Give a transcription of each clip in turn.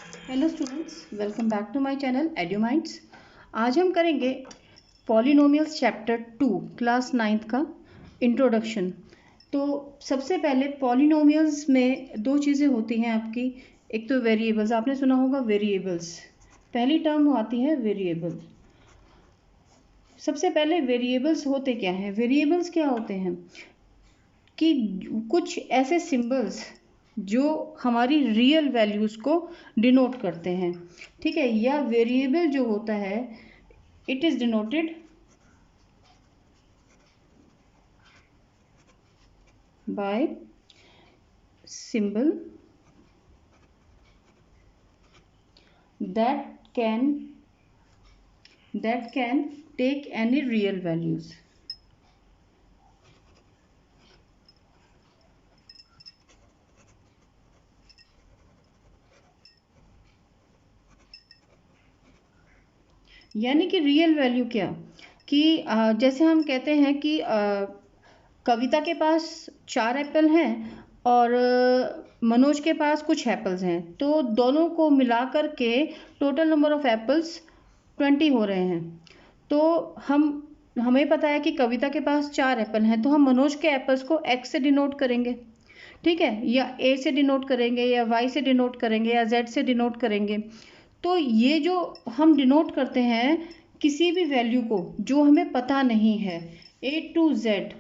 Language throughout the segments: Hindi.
Hello students, welcome back to my channel Eduminds. आज हम करेंगे पॉलिनोमियल्स चैप्टर 2 क्लास 9th का इंट्रोडक्शन। तो सबसे पहले पॉलिनोमियल्स में दो चीज़ें होती हैं आपकी। एक तो वेरिएबल्स, आपने सुना होगा वेरिएबल्स। पहली टर्म आती है वेरिएबल। सबसे पहले वेरिएबल्स होते क्या हैं? वेरिएबल्स क्या होते हैं कि कुछ ऐसे सिंबल्स जो हमारी रियल वैल्यूज़ को डिनोट करते हैं, ठीक है। या वेरिएबल जो होता है it is denoted by symbol that can take any real values. यानी कि रियल वैल्यू क्या कि जैसे हम कहते हैं कि कविता के पास 4 एप्पल हैं और मनोज के पास कुछ एप्पल्स हैं, तो दोनों को मिला कर के टोटल नंबर ऑफ एप्पल्स 20 हो रहे हैं। तो हमें पता है कि कविता के पास 4 एप्पल हैं, तो हम मनोज के एप्पल्स को एक्स से डिनोट करेंगे, ठीक है, या ए से डिनोट करेंगे, या वाई से डिनोट करेंगे, या जेड से डिनोट करेंगे। तो ये जो हम डिनोट करते हैं किसी भी वैल्यू को जो हमें पता नहीं है, ए टू जेड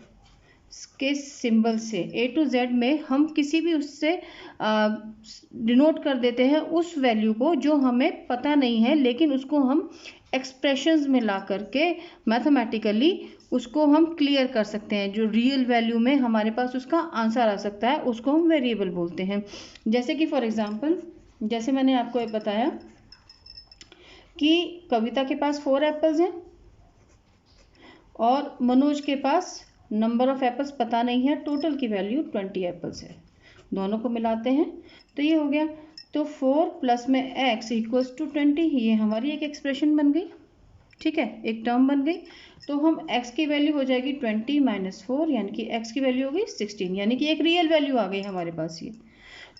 के सिंबल से, ए टू जेड में हम किसी भी उससे डिनोट कर देते हैं उस वैल्यू को जो हमें पता नहीं है, लेकिन उसको हम एक्सप्रेशंस में ला करके मैथमेटिकली उसको हम क्लियर कर सकते हैं। जो रियल वैल्यू में हमारे पास उसका आंसर आ सकता है उसको हम वेरिएबल बोलते हैं। जैसे कि फॉर एग्जांपल, जैसे मैंने आपको एक बताया कि कविता के पास 4 एप्पल्स हैं और मनोज के पास नंबर ऑफ एप्पल्स पता नहीं है, टोटल की वैल्यू 20 एप्पल्स है। दोनों को मिलाते हैं तो ये हो गया। तो 4 प्लस में x इक्वल्स टू 20, ये हमारी एक एक्सप्रेशन बन गई, ठीक है, एक टर्म बन गई। तो हम x की वैल्यू हो जाएगी 20 माइनस 4, यानी कि x की वैल्यू हो गई 16, यानी कि एक रियल वैल्यू आ गई हमारे पास ये।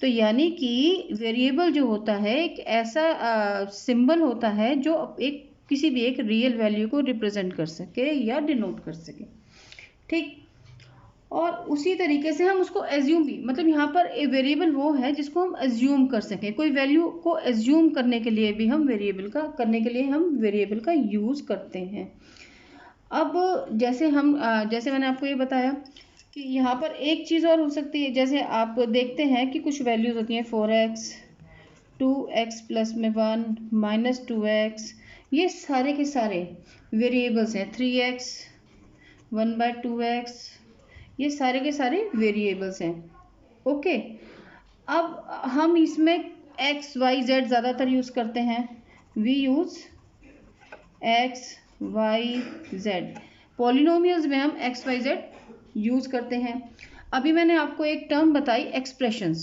तो यानी कि वेरिएबल जो होता है एक ऐसा सिंबल होता है जो एक किसी भी एक रियल वैल्यू को रिप्रेजेंट कर सके या डिनोट कर सके, ठीक। और उसी तरीके से हम उसको एज्यूम भी, मतलब यहाँ पर वेरिएबल वो है जिसको हम एज्यूम कर सकें। कोई वैल्यू को एज्यूम करने के लिए भी हम वेरिएबल का यूज़ करते हैं। अब जैसे मैंने आपको ये बताया कि यहाँ पर एक चीज़ और हो सकती है। जैसे आप देखते हैं कि कुछ वैल्यूज़ होती हैं 4x, 2x प्लस में 1 माइनस 2x, ये सारे के सारे वेरिएबल्स हैं। 3x, 1/2x, ये सारे के सारे वेरिएबल्स हैं, ओके। अब हम इसमें x y z ज़्यादातर यूज़ करते हैं। We use x y z। Polynomials में हम x y z यूज़ करते हैं। अभी मैंने आपको एक टर्म बताई एक्सप्रेशन।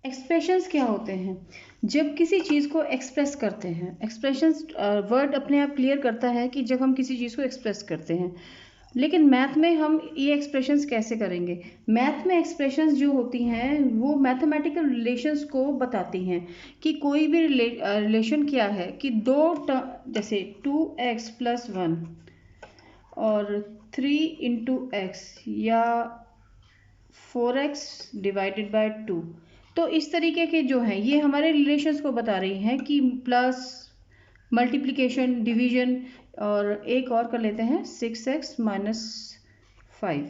एक्सप्रेशंस क्या होते हैं? जब किसी चीज़ को एक्सप्रेस करते हैं, एक्सप्रेशंस वर्ड अपने आप क्लियर करता है कि जब हम किसी चीज़ को एक्सप्रेस करते हैं। लेकिन मैथ में हम ये एक्सप्रेशंस कैसे करेंगे? मैथ में एक्सप्रेशंस जो होती हैं वो मैथमेटिकल रिलेशंस को बताती हैं कि कोई भी रिलेशन क्या है कि जैसे 2x प्लस 1 और 3 इंटू एक्स या 4x डिवाइडेड बाय 2। तो इस तरीके के जो हैं ये हमारे रिलेशंस को बता रही हैं कि प्लस, मल्टीप्लिकेशन, डिवीजन, और एक और कर लेते हैं 6x माइनस 5।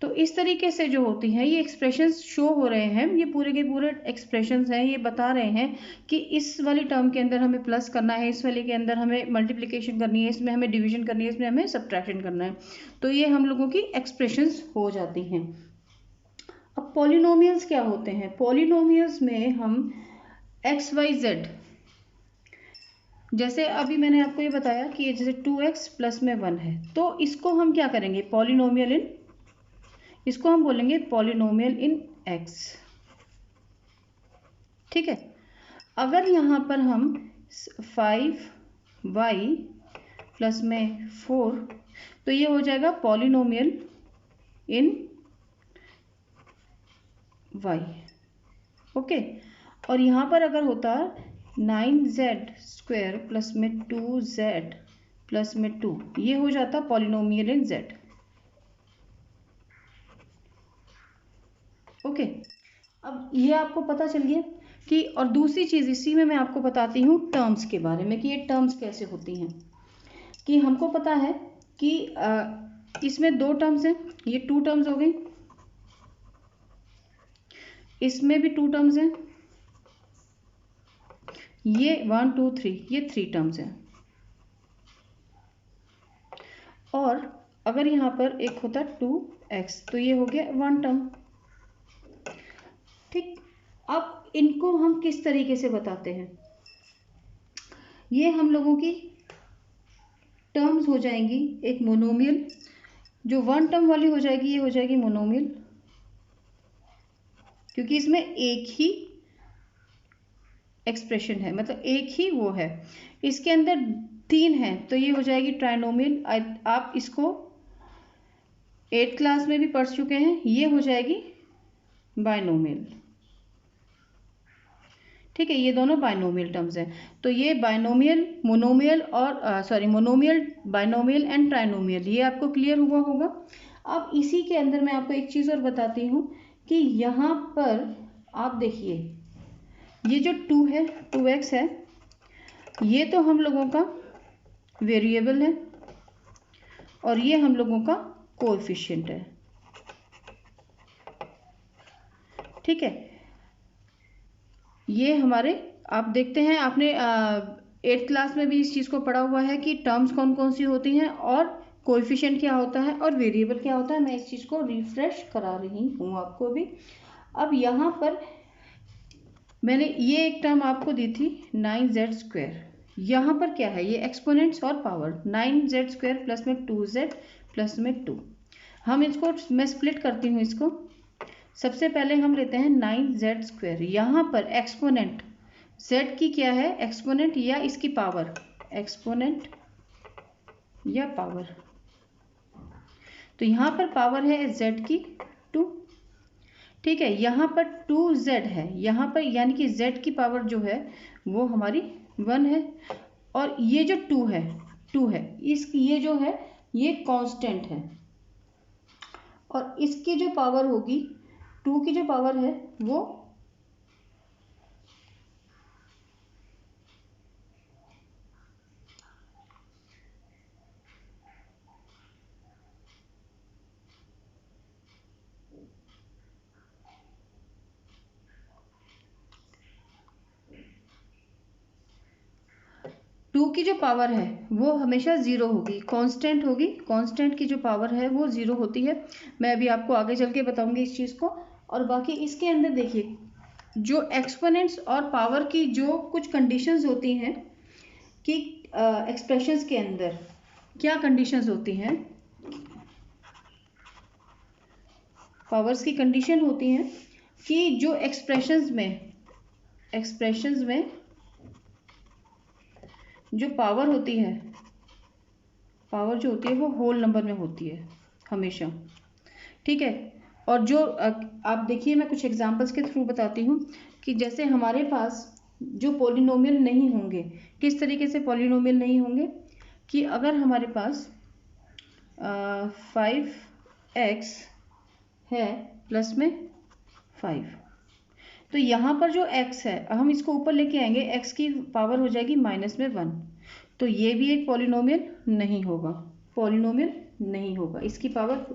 तो इस तरीके से जो होती हैं ये एक्सप्रेशंस शो हो रहे हैं, ये पूरे के पूरे एक्सप्रेशंस हैं, ये बता रहे हैं कि इस वाली टर्म के अंदर हमें प्लस करना है, इस वाले के अंदर हमें मल्टीप्लिकेशन करनी है, इसमें हमें डिवीजन करनी है, इसमें हमें सब्ट्रैक्शन करना है। तो ये हम लोगों की एक्सप्रेशंस हो जाती हैं। अब पॉलिनोमियल्स क्या होते हैं? पॉलिनोमियल्स में हम एक्स वाई जेड, जैसे अभी मैंने आपको ये बताया कि जैसे 2x प्लस में 1 है, तो इसको हम क्या करेंगे? इसको हम बोलेंगे पॉलिनोमियल इन x, ठीक है। अगर यहाँ पर हम 5y प्लस में 4, तो ये हो जाएगा पॉलिनोमियल इन वाई। ओके, और यहाँ पर अगर होता 9z² प्लस में 2z प्लस में 2, ये हो जाता पॉलिनोमियल इन z। ओके, अब ये आपको पता चल गया कि, और दूसरी चीज़ इसी में मैं आपको बताती हूँ टर्म्स के बारे में कि ये टर्म्स कैसे होती हैं। कि हमको पता है कि इसमें दो टर्म्स हैं, ये 2 टर्म्स हो गई, इसमें भी 2 टर्म्स हैं, ये 1 2 3, ये 3 टर्म्स हैं। और अगर यहाँ पर एक होता 2x तो ये हो गया 1 टर्म। ठीक, अब इनको हम किस तरीके से बताते हैं, ये हम लोगों की टर्म्स हो जाएंगी एक मोनोमियल, जो 1 टर्म वाली हो जाएगी ये हो जाएगी मोनोमियल, क्योंकि इसमें एक ही एक्सप्रेशन है, मतलब एक ही वो है। इसके अंदर 3 है तो ये हो जाएगी ट्राइनोमियल। आप इसको 8th क्लास में भी पढ़ चुके हैं, ये हो जाएगी बाइनोमियल। ठीक है, ये दोनों बाइनोमियल टर्म्स हैं। तो ये बाइनोमियल, मोनोमियल और मोनोमियल, बाइनोमियल एंड ट्राइनोमियल, ये आपको क्लियर हुआ होगा। अब इसी के अंदर मैं आपको एक चीज़ और बताती हूँ कि यहाँ पर आप देखिए, ये जो 2 है, 2x है, ये तो हम लोगों का वेरिएबल है और ये हम लोगों का कोएफिशिएंट है। ठीक है, ये हमारे, आप देखते हैं आपने 8th क्लास में भी इस चीज़ को पढ़ा हुआ है कि टर्म्स कौन कौन सी होती हैं और कोएफिशिएंट क्या होता है और वेरिएबल क्या होता है। मैं इस चीज़ को रिफ्रेश करा रही हूँ आपको भी। अब यहाँ पर मैंने ये एक टर्म आपको दी थी 9z², यहाँ पर क्या है, ये एक्सपोनेंट्स और पावर, 9z² प्लस में 2z प्लस में 2। हम इसको, मैं स्प्लिट करती हूँ इसको। सबसे पहले हम लेते हैं 9z², यहाँ पर एक्सपोनेंट z की क्या है, एक्सपोनेंट या इसकी पावर, एक्सपोनेंट या पावर। तो यहाँ पर पावर है z की 2। ठीक है, यहाँ पर 2z है, यहाँ पर यानी कि z की पावर जो है वो हमारी 1 है, और ये जो 2 है इसकी, ये जो है ये कांस्टेंट है, और इसकी जो पावर होगी, 2 की जो पावर है वो टू की जो पावर है वो हमेशा 0 होगी, कांस्टेंट होगी। कांस्टेंट की जो पावर है वो 0 होती है। मैं अभी आपको आगे चल के बताऊंगी इस चीज़ को। और बाकी इसके अंदर देखिए, जो एक्सपोनेंट्स और पावर की जो कुछ कंडीशंस होती हैं कि एक्सप्रेशंस के अंदर क्या कंडीशंस होती हैं, पावर्स की कंडीशन होती हैं कि जो एक्सप्रेशंस में जो पावर होती है, पावर जो होती है वो होल नंबर में होती है हमेशा। ठीक है, और जो आप देखिए, मैं कुछ एग्जांपल्स के थ्रू बताती हूँ कि जैसे हमारे पास जो पॉलिनोमियल नहीं होंगे, किस तरीके से पॉलिनोमियल नहीं होंगे, कि अगर हमारे पास 5x है प्लस में 5, तो यहाँ पर जो x है, हम इसको ऊपर लेके आएंगे, x की पावर हो जाएगी -1, तो ये भी एक पॉलिनोमियल नहीं होगा, पॉलिनोमियल नहीं होगा। इसकी पावर,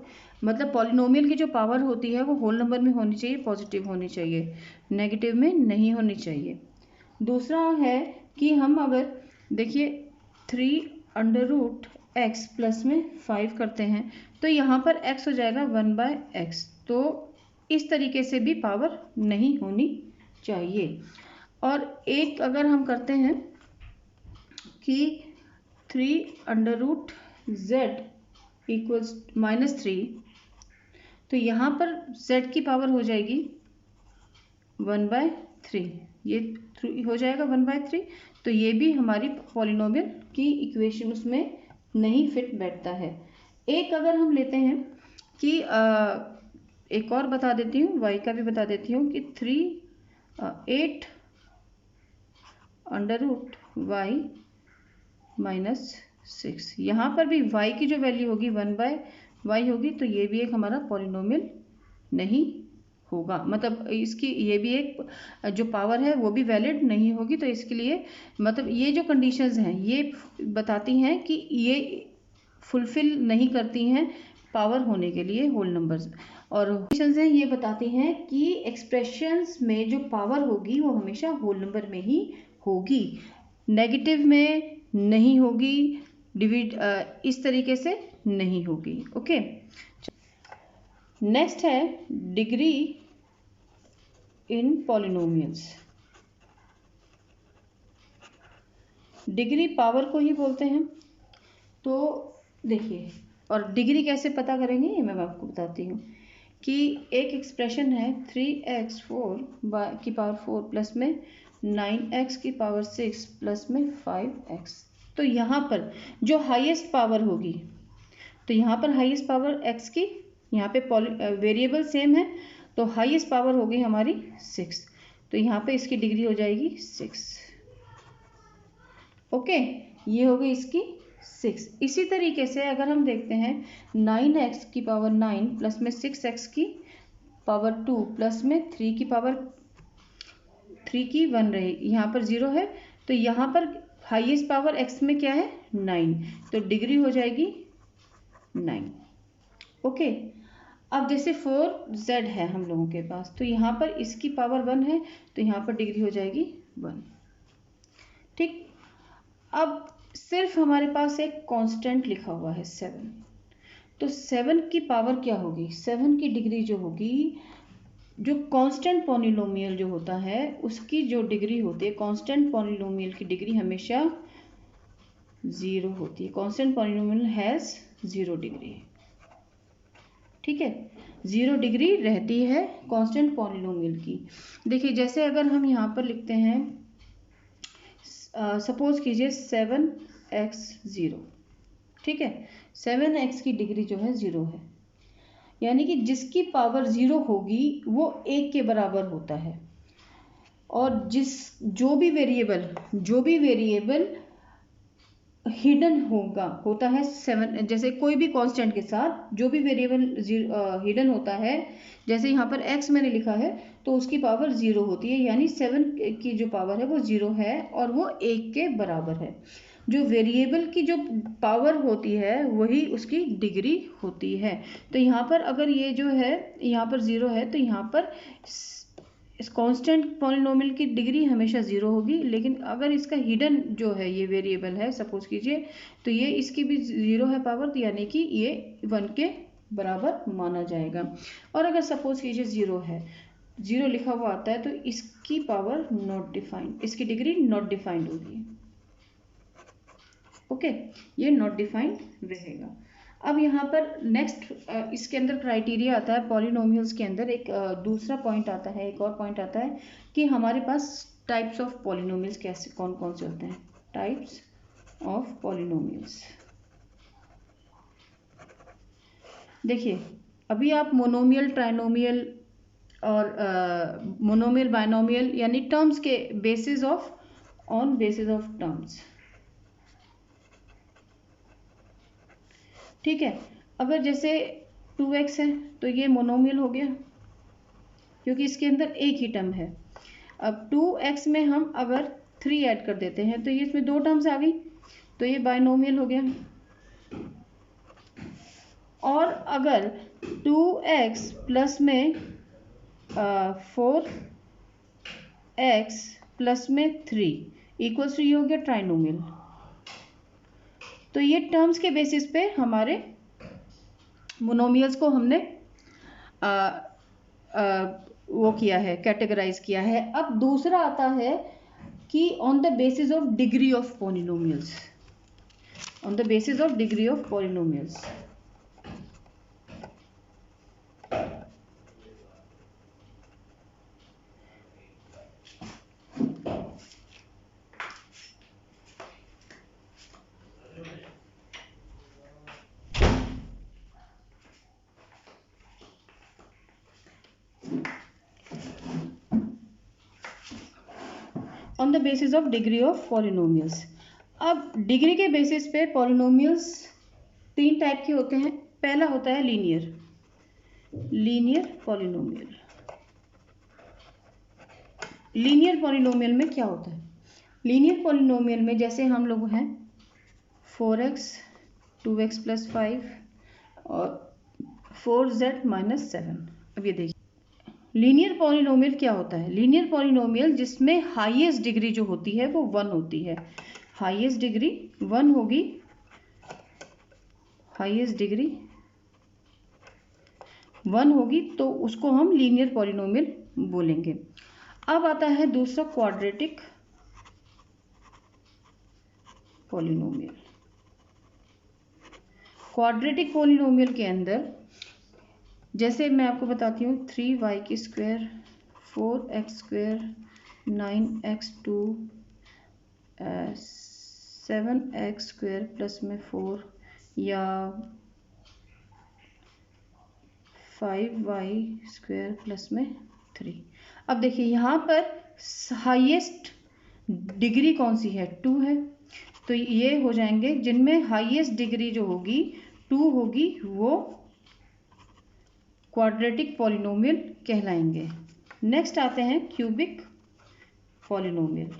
मतलब पॉलिनोमियल की जो पावर होती है वो होल नंबर में होनी चाहिए, पॉजिटिव होनी चाहिए, नेगेटिव में नहीं होनी चाहिए। दूसरा है कि हम अगर देखिए 3√x प्लस में 5 करते हैं, तो यहाँ पर x हो जाएगा 1/x, तो इस तरीके से भी पावर नहीं होनी चाहिए। और एक अगर हम करते हैं कि 3√z इक्वल्स -3, तो यहाँ पर z की पावर हो जाएगी 1/3, ये हो जाएगा 1/3, तो ये भी हमारी पॉलिनोमियल की इक्वेशन उसमें नहीं फिट बैठता है। एक अगर हम लेते हैं कि एक और बता देती हूँ, y का भी बता देती हूँ कि 8 अंडर रूट y माइनस 6। यहाँ पर भी y की जो वैल्यू होगी 1/y होगी, तो ये भी एक हमारा पॉलिनोमियल नहीं होगा, मतलब इसकी ये भी एक जो पावर है वो भी वैलिड नहीं होगी। तो इसके लिए मतलब ये जो कंडीशंस हैं ये बताती हैं कि ये फुलफिल नहीं करती हैं पावर होने के लिए होल नंबर्स, और कंडीशंस हैं ये बताती हैं कि एक्सप्रेशंस में जो पावर होगी वो हमेशा होल नंबर में ही होगी, नेगेटिव में नहीं होगी, इस तरीके से नहीं होगी। ओके, नेक्स्ट है degree in polynomials. Degree power को ही बोलते हैं। तो देखिए, और डिग्री कैसे पता करेंगे ये मैं आपको बताती हूँ कि एक एक्सप्रेशन है 3x4 की पावर 4 प्लस में 9x की पावर 6 प्लस में 5x। तो यहाँ पर जो हाईएस्ट पावर होगी, तो यहाँ पर हाईएस्ट पावर x की, यहाँ पे वेरिएबल सेम है, तो हाईएस्ट पावर होगी हमारी 6, तो यहाँ पे इसकी डिग्री हो जाएगी 6। ओके, ये हो गई इसकी 6। इसी तरीके से अगर हम देखते हैं 9x की पावर 9 प्लस में 6x की पावर 2 प्लस में 3 की पावर 3 की 1 रहे, यहाँ पर 0 है, तो यहाँ पर हाईएस्ट पावर x में क्या है 9, तो डिग्री हो जाएगी 9। ओके, अब जैसे 4z है हम लोगों के पास, तो यहाँ पर इसकी पावर 1 है, तो यहाँ पर डिग्री हो जाएगी 1। ठीक, अब सिर्फ हमारे पास एक कांस्टेंट लिखा हुआ है 7, तो 7 की पावर क्या होगी, 7 की डिग्री जो होगी, जो कांस्टेंट पॉलिनोमियल जो होता है उसकी जो डिग्री होती है, कांस्टेंट पॉलिनोमियल की डिग्री हमेशा 0 होती है। Constant polynomial has 0 degree. ठीक है, 0 डिग्री रहती है कांस्टेंट पॉलिनोमियल की। देखिए, जैसे अगर हम यहाँ पर लिखते हैं, सपोज कीजिए 7x0, ठीक है, 7x की डिग्री जो है 0 है, यानी कि जिसकी पावर 0 होगी वो 1 के बराबर होता है, और जो भी वेरिएबल हिडन होता है 7, जैसे कोई भी कांस्टेंट के साथ जो भी वेरिएबल हिडन होता है, जैसे यहाँ पर x मैंने लिखा है, तो उसकी पावर 0 होती है, यानी 7 की जो पावर है वो 0 है और वो 1 के बराबर है। जो वेरिएबल की जो पावर होती है वही उसकी डिग्री होती है। तो यहाँ पर अगर ये जो है यहाँ पर 0 है, तो यहाँ पर इस कांस्टेंट पॉलिनोमियल की डिग्री हमेशा 0 होगी, लेकिन अगर इसका हिडन जो है ये वेरिएबल है सपोज कीजिए, तो ये इसकी भी 0 है पावर, तो यानी कि ये 1 के बराबर माना जाएगा। और अगर सपोज कीजिए 0 है, 0 लिखा हुआ आता है, तो इसकी पावर नॉट डिफाइंड, इसकी डिग्री नॉट डिफाइंड होगी। ओके, ये नॉट डिफाइंड रहेगा। अब यहाँ पर नेक्स्ट इसके अंदर क्राइटेरिया आता है पॉलिनोमियल्स के अंदर, एक दूसरा पॉइंट आता है, एक और पॉइंट आता है कि हमारे पास टाइप्स ऑफ पॉलिनोमियल्स कैसे कौन कौन से होते हैं। टाइप्स ऑफ पॉलिनोमियल्स, देखिए अभी आप मोनोमियल, ट्राइनोमियल और मोनोमियल, बाइनोमियल, यानी टर्म्स के बेसिस ऑफ टर्म्स। ठीक है, अगर जैसे 2x है तो ये मोनोमियल हो गया क्योंकि इसके अंदर एक ही टर्म है। अब 2x में हम अगर 3 ऐड कर देते हैं तो ये इसमें 2 टर्म्स आ गई, तो ये बाइनोमियल हो गया। और अगर 2x प्लस में 4x प्लस में 3 इक्वल्स टू ये हो गया ट्राइनोमियल। तो ये टर्म्स के बेसिस पे हमारे मोनोमियल्स को हमने वो किया है, कैटेगराइज किया है। अब दूसरा आता है कि on the basis of degree of polynomials, on the basis of degree of polynomials. On the basis of degree of polynomials. अब डिग्री के बेसिस पे पॉलिनोमियल्स 3 टाइप के होते हैं। पहला होता है लीनियर पॉलिनोमियल। लीनियर पॉलिनोमियल में क्या होता है? लीनियर पॉलिनोमियल में जैसे हम लोग हैं 4x 2x + 5 और 4z - 7। अब ये देखिए लीनियर पॉलिनोमियल क्या होता है? लीनियर पॉलिनोमियल जिसमें हाईएस्ट डिग्री जो होती है वो 1 होती है। हाईएस्ट डिग्री 1 होगी, हाईएस्ट डिग्री 1 होगी, तो उसको हम लीनियर पॉलिनोमियल बोलेंगे। अब आता है दूसरा क्वाड्रेटिक पॉलिनोमियल। क्वाड्रेटिक पॉलिनोमियल के अंदर जैसे मैं आपको बताती हूँ 3y² 4x² 9x2 7x² plus में 4 या 5y² प्लस में 3। अब देखिए यहाँ पर हाईएस्ट डिग्री कौन सी है? 2 है, तो ये हो जाएंगे जिनमें हाईएस्ट डिग्री जो होगी 2 होगी वो क्वाड्रेटिक पॉलिनोमियल कहलाएंगे। नेक्स्ट आते हैं क्यूबिक पॉलिनोमियल।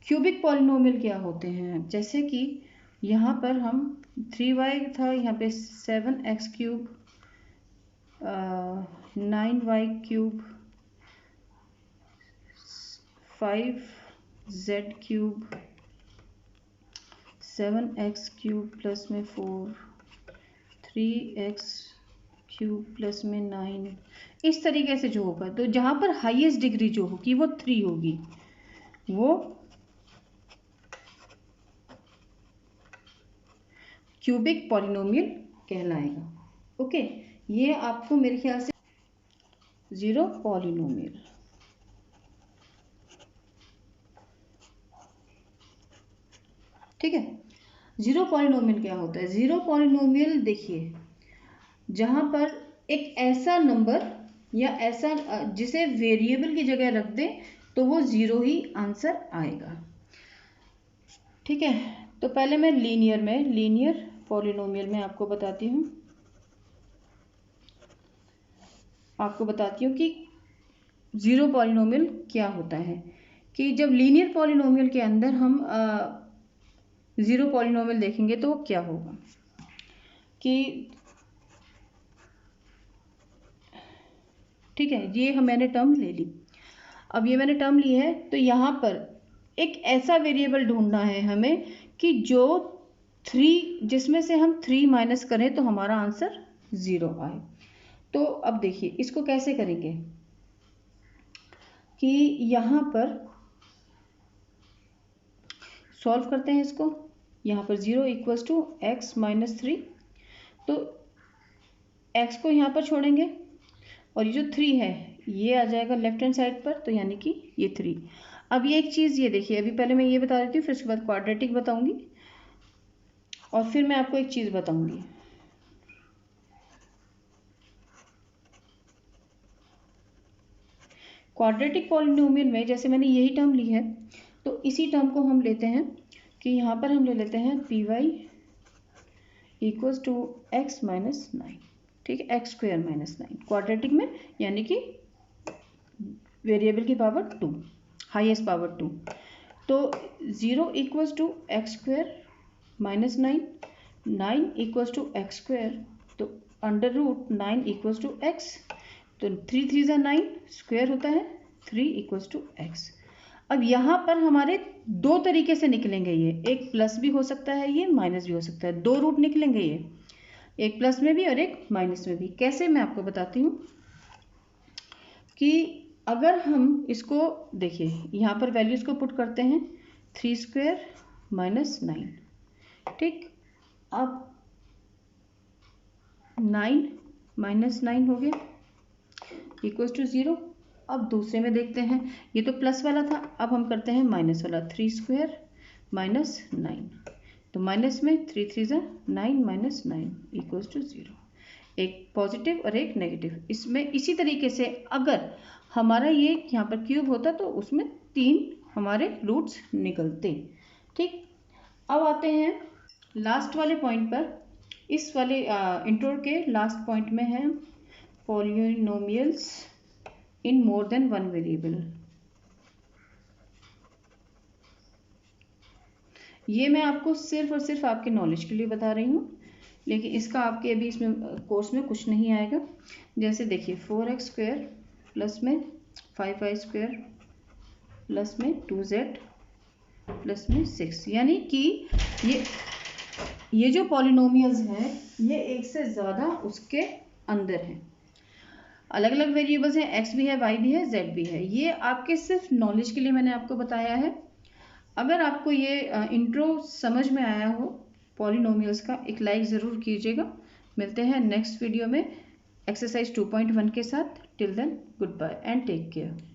क्यूबिक पॉलिनोमियल क्या होते हैं? जैसे कि यहाँ पर हम 3y था, यहाँ पे 7x³ 9y³ 5z³ 7x³ plus में 4 3x³ प्लस में 9, इस तरीके से जो होगा, तो जहाँ पर हाईएस्ट डिग्री जो होगी वो 3 होगी, वो क्यूबिक पॉलिनोमियल कहलाएगा। ओके, ये आपको मेरे ख्याल से जीरो पॉलिनोमियल। ठीक है, जीरो पॉलिनोमियल क्या होता है? जीरो पॉलिनोमियल देखिए जहां पर एक ऐसा नंबर या ऐसा जिसे वेरिएबल की जगह रख दें तो वो जीरो ही आंसर आएगा। ठीक है, तो पहले मैं लीनियर पॉलिनोमियल में आपको बताती हूँ कि जीरो पॉलिनोमियल क्या होता है। कि जब लीनियर पॉलिनोमियल के अंदर हम जीरो पॉलिनोमियल देखेंगे तो वो क्या होगा कि ठीक है, ये मैंने टर्म ले ली। अब ये मैंने टर्म ली है तो यहाँ पर एक ऐसा वेरिएबल ढूंढना है हमें कि जो 3 जिसमें से हम 3 माइनस करें तो हमारा आंसर 0 आए। तो अब देखिए इसको कैसे करेंगे कि यहाँ पर सॉल्व करते हैं इसको। यहाँ पर 0 = x - 3, तो x को यहाँ पर छोड़ेंगे और ये जो 3 है ये आ जाएगा लेफ्ट हैंड साइड पर, तो यानी कि ये 3। अब ये एक चीज़ ये देखिए, अभी पहले मैं ये बता देती हूँ, फिर उसके बाद क्वाड्रेटिक बताऊंगी और फिर मैं आपको एक चीज़ बताऊंगी। क्वाड्रेटिक पॉलिनोमियल में जैसे मैंने यही टर्म ली है तो इसी टर्म को हम लेते हैं कि यहाँ पर हम ले लेते हैं py = x - 9। ठीक है, x² - 9 क्वाड्रेटिक में, यानी कि वेरिएबल की पावर 2, हाईएस्ट पावर 2। तो 0 = x² - 9, 9 = x², तो √9 = x, तो 3 3 = 9, स्क्वायर होता है 3 = x। अब यहाँ पर हमारे दो तरीके से निकलेंगे ये, एक प्लस भी हो सकता है, ये माइनस भी हो सकता है, दो रूट निकलेंगे ये, एक प्लस में भी और एक माइनस में भी। कैसे, मैं आपको बताती हूँ कि अगर हम इसको देखिए यहाँ पर वैल्यूज को पुट करते हैं 3² - 9। ठीक, अब 9 - 9 हो गया = 0। अब दूसरे में देखते हैं, ये तो प्लस वाला था, अब हम करते हैं माइनस वाला, 3² - 9, तो माइनस में 3 3 = 9 - 9 = 0। एक पॉजिटिव और एक नेगेटिव। इसमें इसी तरीके से अगर हमारा ये यहाँ पर क्यूब होता तो उसमें 3 हमारे रूट्स निकलते। ठीक, अब आते हैं लास्ट वाले पॉइंट पर। इस वाले इंट्रो के लास्ट पॉइंट में है पॉलिनोमियल्स इन मोर देन वन वेरिएबल। ये मैं आपको सिर्फ और सिर्फ आपके नॉलेज के लिए बता रही हूँ, लेकिन इसका आपके अभी इसमें कोर्स में कुछ नहीं आएगा। जैसे देखिए 4x² प्लस में 5y² प्लस में 2z प्लस में 6, यानी कि ये जो पॉलिनोमियल्स हैं ये एक से ज़्यादा उसके अंदर हैं। अलग अलग वेरिएबल्स हैं, x भी है, y भी है, z भी है। ये आपके सिर्फ नॉलेज के लिए मैंने आपको बताया है। अगर आपको ये इंट्रो समझ में आया हो पॉलिनोमियल्स का, एक लाइक ज़रूर कीजिएगा। मिलते हैं नेक्स्ट वीडियो में एक्सरसाइज 2.1 के साथ। Till then goodbye and take care.